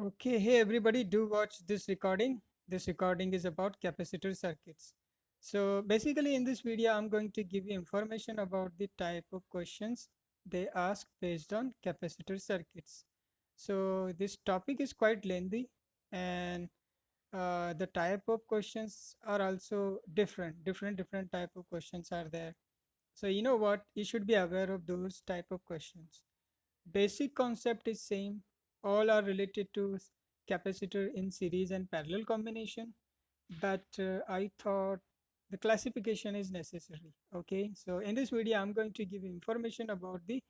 Okay, hey everybody, do watch this recording. This recording is about capacitor circuits. So basically in this video, I'm going to give you information about the type of questions they ask based on capacitor circuits. So this topic is quite lengthy and the type of questions are also different type of questions are there. So you know what, you should be aware of those type of questions. Basic concept is same. All are related to capacitor in series and parallel combination. But I thought the classification is necessary. Okay, so in this video, I'm going to give you information about the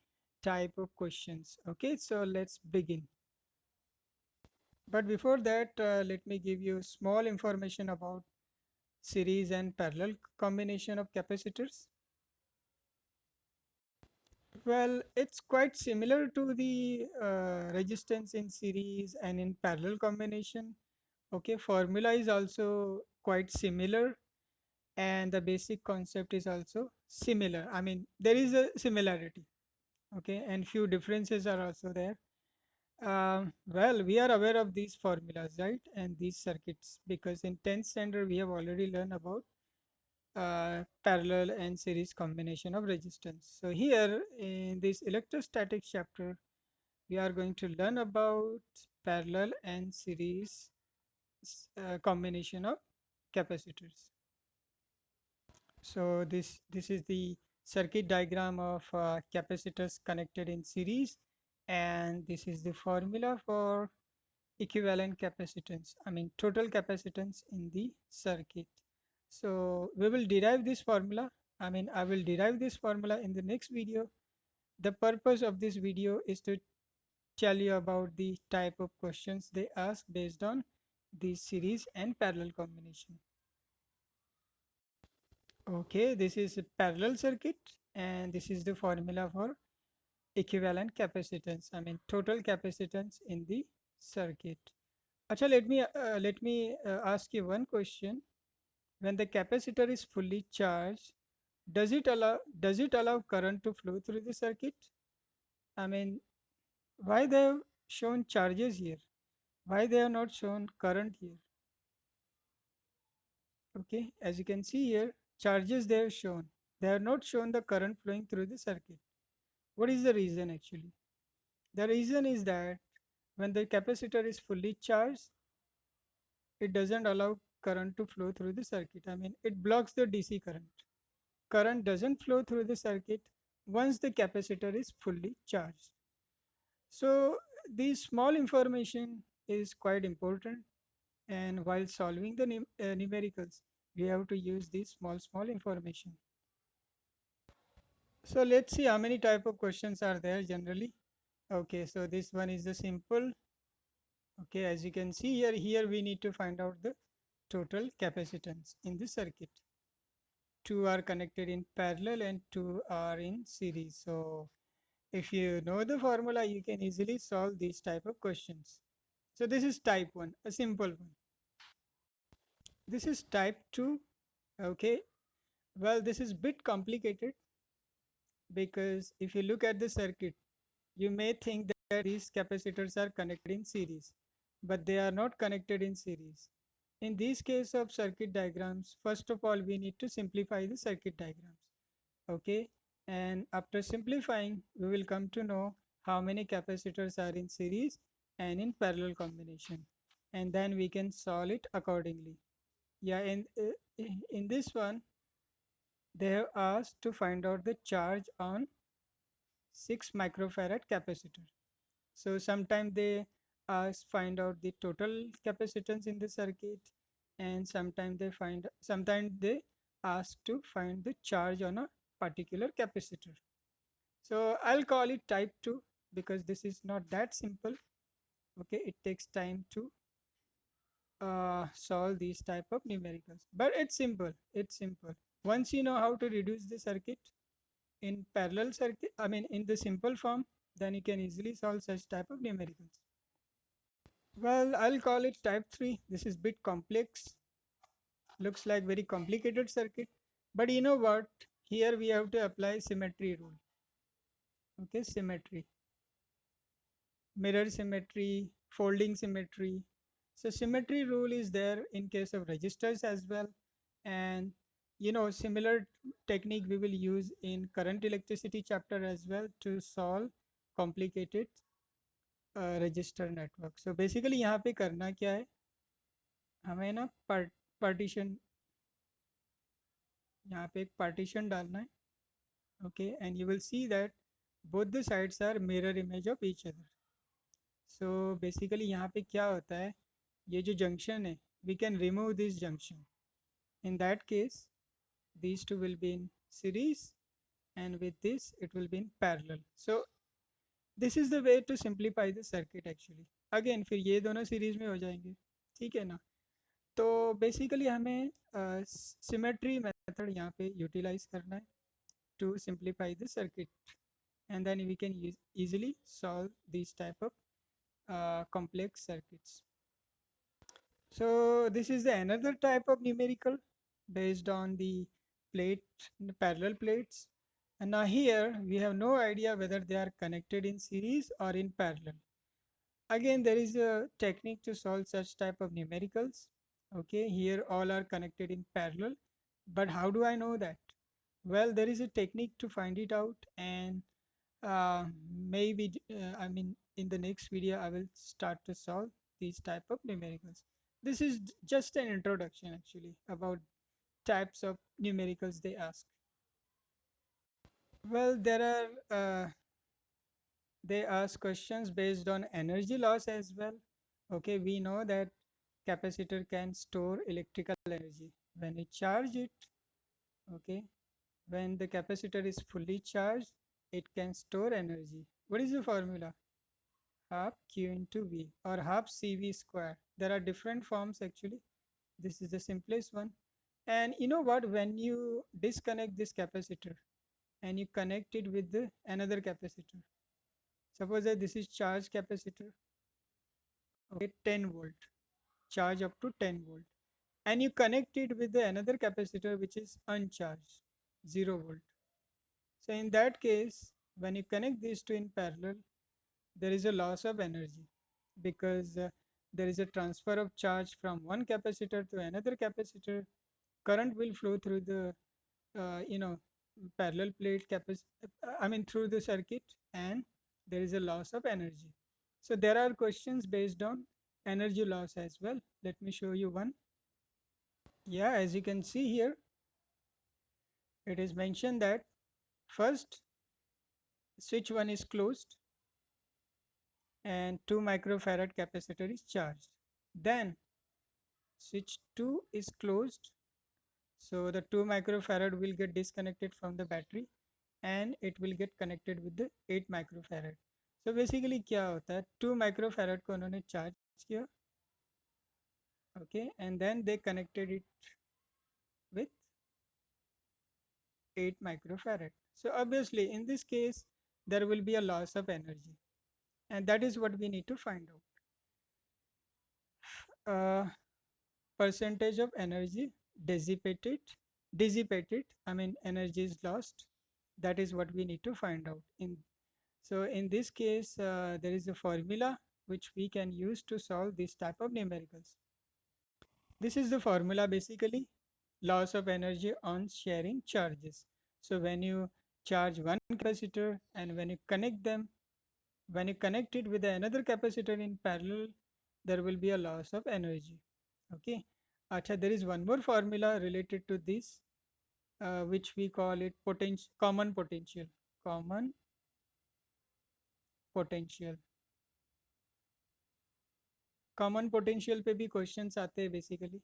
type of questions. Okay, so let's begin. But before that, let me give you small information about series and parallel combination of capacitors. Well, it's quite similar to the resistance in series and in parallel combination. Okay, formula is also quite similar and the basic concept is also similar. I mean, there is a similarity. Okay, and few differences are also there. Well, we are aware of these formulas, right? And these circuits because in 10th standard we have already learned about parallel and series combination of resistance. So here in this electrostatics chapter, we are going to learn about parallel and series combination of capacitors. So this is the circuit diagram of capacitors connected in series, and this is the formula for equivalent capacitance. I mean total capacitance in the circuit. So we will derive this formula. I will derive this formula in the next video. The purpose of this video is to tell you about the type of questions they ask based on the series and parallel combination. Okay, this is a parallel circuit and this is the formula for equivalent capacitance. I mean total capacitance in the circuit. Acha, let me ask you one question. When the capacitor is fully charged, does it allow current to flow through the circuit? I mean, why they have shown charges here? Why they have not shown current here? Okay, as you can see here, charges they have shown. They have not shown the current flowing through the circuit. What is the reason actually? The reason is that when the capacitor is fully charged, it doesn't allow current to flow through the circuit. I mean, it blocks the DC current. Current doesn't flow through the circuit once the capacitor is fully charged. So, this small information is quite important, and while solving the numericals, we have to use this small information. So let's see how many type of questions are there generally. Okay, so this one is the simple. Okay, as you can see here we need to find out the total capacitance in the circuit. Two are connected in parallel and two are in series. So if you know the formula, you can easily solve these type of questions. So this is type 1, a simple one. This is type 2. Okay, well, this is bit complicated because if you look at the circuit, you may think that these capacitors are connected in series, but they are not connected in series. In this case of circuit diagrams, first of all, we need to simplify the circuit diagrams. Okay, and after simplifying, we will come to know how many capacitors are in series and in parallel combination, and then we can solve it accordingly. Yeah, in this one, they have asked to find out the charge on 6 microfarad capacitor. So sometimes they ask find out the total capacitance in the circuit, and sometimes they ask to find the charge on a particular capacitor. So I'll call it type 2 because this is not that simple. Okay, it takes time to solve these type of numericals, but it's simple. Once you know how to reduce the circuit in parallel circuit, I mean in the simple form, then you can easily solve such type of numericals. Well, I'll call it type 3. This is bit complex, looks like very complicated circuit, but you know what, here we have to apply symmetry rule. Okay, symmetry, mirror symmetry, folding symmetry. So symmetry rule is there in case of resistors as well. And similar technique we will use in current electricity chapter as well to solve complicated register network. So basically यहाँ पे करना क्या है, हमें ना partition, यहाँ पे एक पार्टीशन डालना है. Okay, and you will see that both the sides are mirror image of each other. So basically यहाँ पे क्या होता है, ये जो जंक्शन है, we can remove this junction. In that case these two will be in series, and with this it will be in parallel. So this is the way to simplify the circuit actually. Again फिर ये दोनों series में हो जाएंगे, ठीक है ना. तो बेसिकली हमें सिमेट्री मेथड यहाँ पे यूटिलाइज करना है to simplify the circuit, and then we can easily solve these type of complex circuits. So this is the another type of numerical based on the parallel plates. And now here we have no idea whether they are connected in series or in parallel. Again, there is a technique to solve such type of numericals. Okay, here all are connected in parallel, but how do I know that? Well, there is a technique to find it out, and maybe I mean in the next video I will start to solve these type of numericals. This is just an introduction actually about types of numericals they ask. Well, there are they ask questions based on energy loss as well. Okay, we know that capacitor can store electrical energy when we charge it. Okay, when the capacitor is fully charged, it can store energy. What is the formula? Half Q into V, or half CV square. There are different forms actually. This is the simplest one. And you know what, when you disconnect this capacitor and you connect it with another capacitor, suppose that this is charged capacitor, okay, 10 volt, charge up to 10 volt, and you connect it with another capacitor which is uncharged, 0 volt. So in that case, when you connect these two in parallel, there is a loss of energy because there is a transfer of charge from one capacitor to another capacitor. Current will flow through the uh, you know parallel plate I mean through the circuit, and there is a loss of energy. So there are questions based on energy loss as well. Let me show you one. Yeah, as you can see here, it is mentioned that first switch 1 is closed and 2 microfarad capacitor is charged. Then switch 2 is closed, so the 2 microfarad will get disconnected from the battery and it will get connected with the 8 microfarad. So basically क्या होता है, 2 microfarad को उन्होंने charge किया, okay, and then they connected it with 8 microfarad. So obviously in this case there will be a loss of energy, and that is what we need to find out. Percentage of energy dissipated, I mean energy is lost. That is what we need to find out. So in this case, there is a formula which we can use to solve this type of numericals. This is the formula basically, loss of energy on sharing charges. So when you charge one capacitor and when you connect them, when you connect it with another capacitor in parallel, there will be a loss of energy. Okay. Acha, there is one more formula related to this, which we call it common potential. Common potential. Common potential पे भी questions आते हैं basically.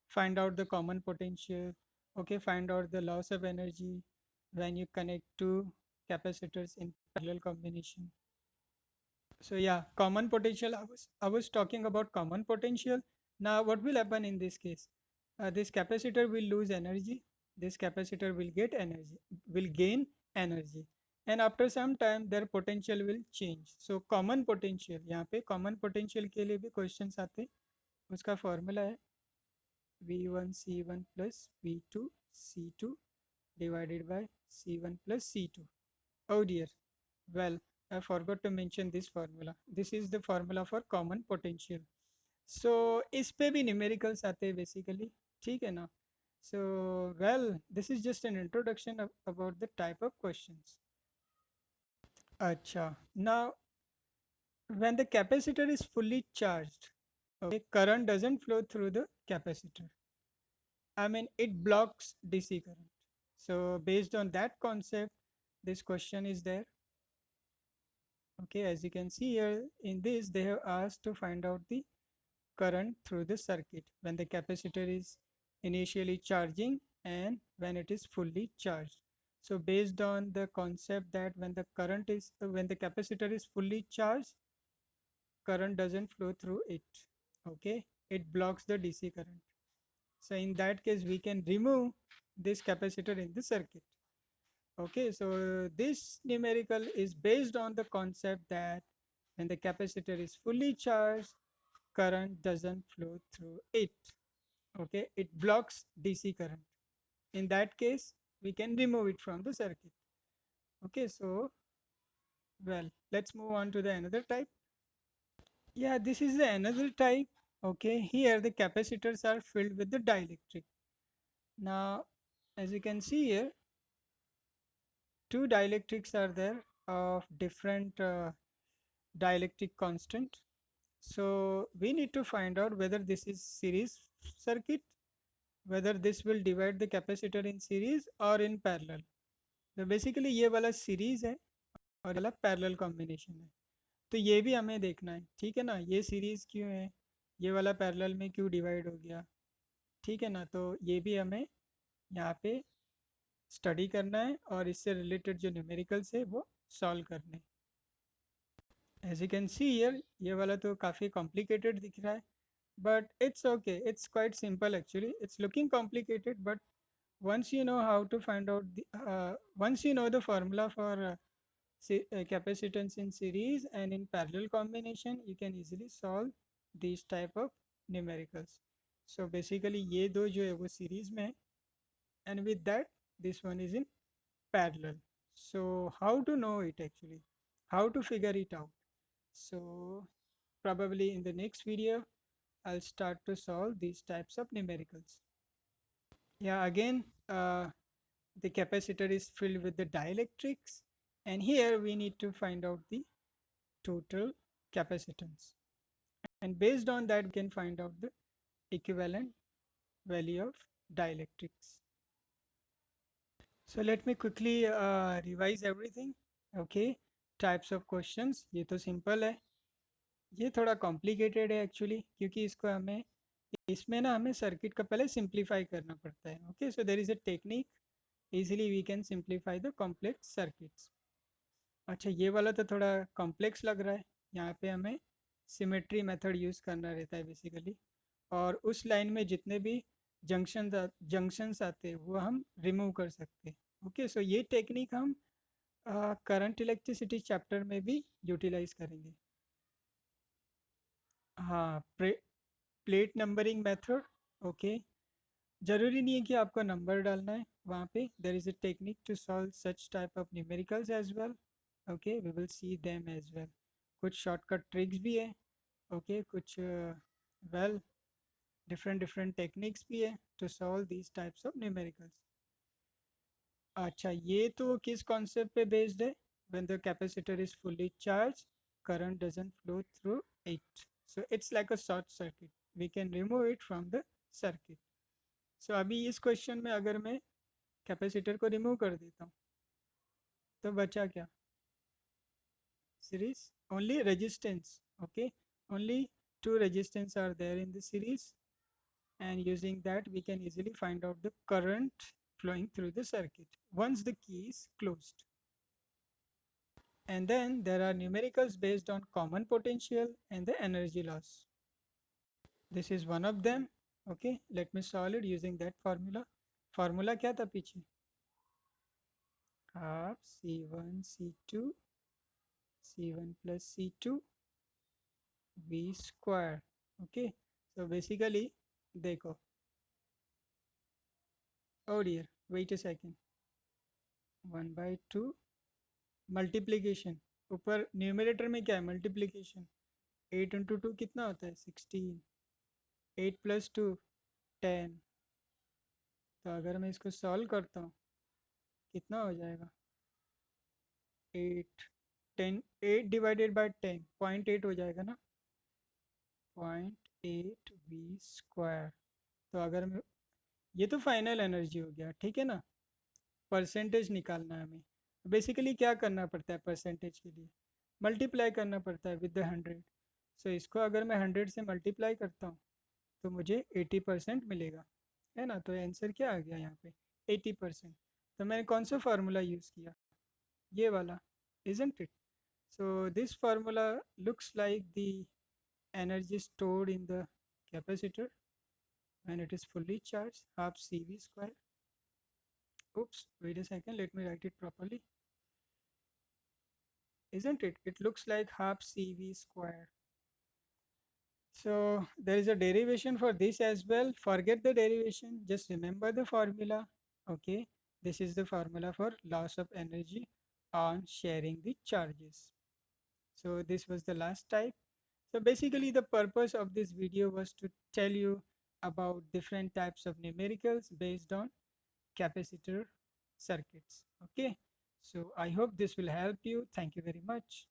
Find out the common potential. Okay, find out the loss of energy when you connect two capacitors in parallel combination. So yeah, common potential. I was talking about common potential. Now what will happen in this case? This capacitor will lose energy. This capacitor will get energy, will gain energy, and after some time their potential will change. So common potential, यहाँ पे common potential के लिए भी questions आते हैं. उसका formula है V1 C1 plus V2 C2 divided by C1 plus C2. Oh dear. Well, I forgot to mention this formula. This is the formula for common potential. So इस पे भी numericals आते हैं basically, ठीक है ना? So well, this is just an introduction about the type of questions. अच्छा, now when the capacitor is fully charged, okay, current doesn't flow through the capacitor. I mean, it blocks DC current. So based on that concept, this question is there. Okay, as you can see here in this, they have asked to find out the current through the circuit when the capacitor is initially charging and when it is fully charged. So based on the concept that when the capacitor is fully charged, current doesn't flow through it. Okay, it blocks the DC current. So in that case, we can remove this capacitor in the circuit. Okay, so this numerical is based on the concept that when the capacitor is fully charged, current doesn't flow through it. Okay, it blocks DC current. In that case, we can remove it from the circuit. Okay, so well, let's move on to the another type. Yeah, this is the another type. Okay, here the capacitors are filled with the dielectric. Now, as you can see here, two dielectrics are there of different dielectric constant. So we need to find out whether this is series circuit, whether this will divide the capacitor in series or in parallel. तो basically ये वाला series है और ये वाला parallel combination है, तो ये भी हमें देखना है, ठीक है ना? ये सीरीज क्यों है, ये वाला पैरेलल में क्यों डिवाइड हो गया, ठीक है ना? तो ये भी हमें यहाँ पे स्टडी करना है और इससे रिलेटेड जो न्यूमेरिकल्स है वो सॉल्व करने हैं. As you can see here, ये वाला तो काफ़ी कॉम्प्लिकेटेड दिख रहा है, but it's okay, it's quite simple actually. It's looking complicated, but once you know how to find out once you know the formula for capacitance in series and in parallel combination, you can easily solve these type of numericals. So basically ये दो जो है वो series में है, and with that this one is in parallel. So how to know it actually, how to figure it out? So probably in the next video I'll start to solve these types of numericals. Yeah, again, the capacitor is filled with the dielectrics, and here we need to find out the total capacitance. And based on that, we can find out the equivalent value of dielectrics. So let me quickly revise everything. Okay, types of questions. ये तो simple है. ये थोड़ा complicated है actually, क्योंकि इसको हमें इसमें ना हमें सर्किट का पहले सिंप्लीफाई करना पड़ता है. Okay, so there is a technique, easily we can simplify the complex circuits. अच्छा, ये वाला तो थोड़ा कॉम्प्लेक्स लग रहा है, यहाँ पे हमें सिमेट्री मेथड यूज़ करना रहता है बेसिकली, और उस लाइन में जितने भी जंक्शंस आते हैं वो हम रिमूव कर सकते हैं. ओके, सो ये टेक्निक हम करंट इलेक्ट्रिसिटी चैप्टर में भी यूटिलाइज करेंगे. हाँ, प्लेट नंबरिंग मेथड. ओके, जरूरी नहीं है कि आपको नंबर डालना है वहाँ पे. There is a technique to solve such type of numericals as well. Okay, we will see them as well. कुछ शॉर्टकट ट्रिक्स भी है. ओके, कुछ वेल डिफरेंट डिफरेंट टेक्निक्स भी है to solve these types of numericals. अच्छा, ये तो किस कॉन्सेप्ट पे बेस्ड है? When the capacitor is fully charge, current doesn't flow through it, so it's like a short circuit, we can remove it from the circuit. So अभी इस question में अगर मैं कैपेसिटर को रिमूव कर देता हूँ तो बचा क्या? Series, only resistance. Okay, only two resistance are there in the series, and using that we can easily find out the current flowing through the circuit once the key is closed. And then there are numericals based on common potential and the energy loss. This is one of them. Okay, let me solve it using that formula. Formula क्या था पीछे? Half C1 C2 C1 plus C2 V square. Okay, so basically देखो, oh dear, wait a second, 1 by 2 multiplication. ऊपर numerator में क्या है, multiplication. 8 × 2 कितना होता है, 16। 8 + 2 10। तो अगर मैं इसको सॉल्व करता हूँ कितना हो जाएगा, 8 10, 8/10 0.8 हो जाएगा ना, 0.8 V²। तो अगर मैं, ये तो फाइनल एनर्जी हो गया, ठीक है ना। परसेंटेज निकालना है हमें। बेसिकली क्या करना पड़ता है परसेंटेज के लिए, मल्टीप्लाई करना पड़ता है विद द 100। सो इसको अगर मैं 100 से मल्टीप्लाई करता हूँ तो मुझे 80% मिलेगा, है ना। तो आंसर क्या आ गया यहाँ पे, 80%। तो मैंने कौन सा फार्मूला यूज़ किया, ये वाला, isn't it? So this formula looks like the energy stored in the capacitor when it is fully charged, half CV². Oops, wait a second, let me write it properly. Isn't it? It looks like half CV². So there is a derivation for this as well. Forget the derivation, just remember the formula. Okay, this is the formula for loss of energy on sharing the charges. So this was the last type. So basically the purpose of this video was to tell you about different types of numericals based on capacitor circuits. Okay, so I hope this will help you. Thank you very much.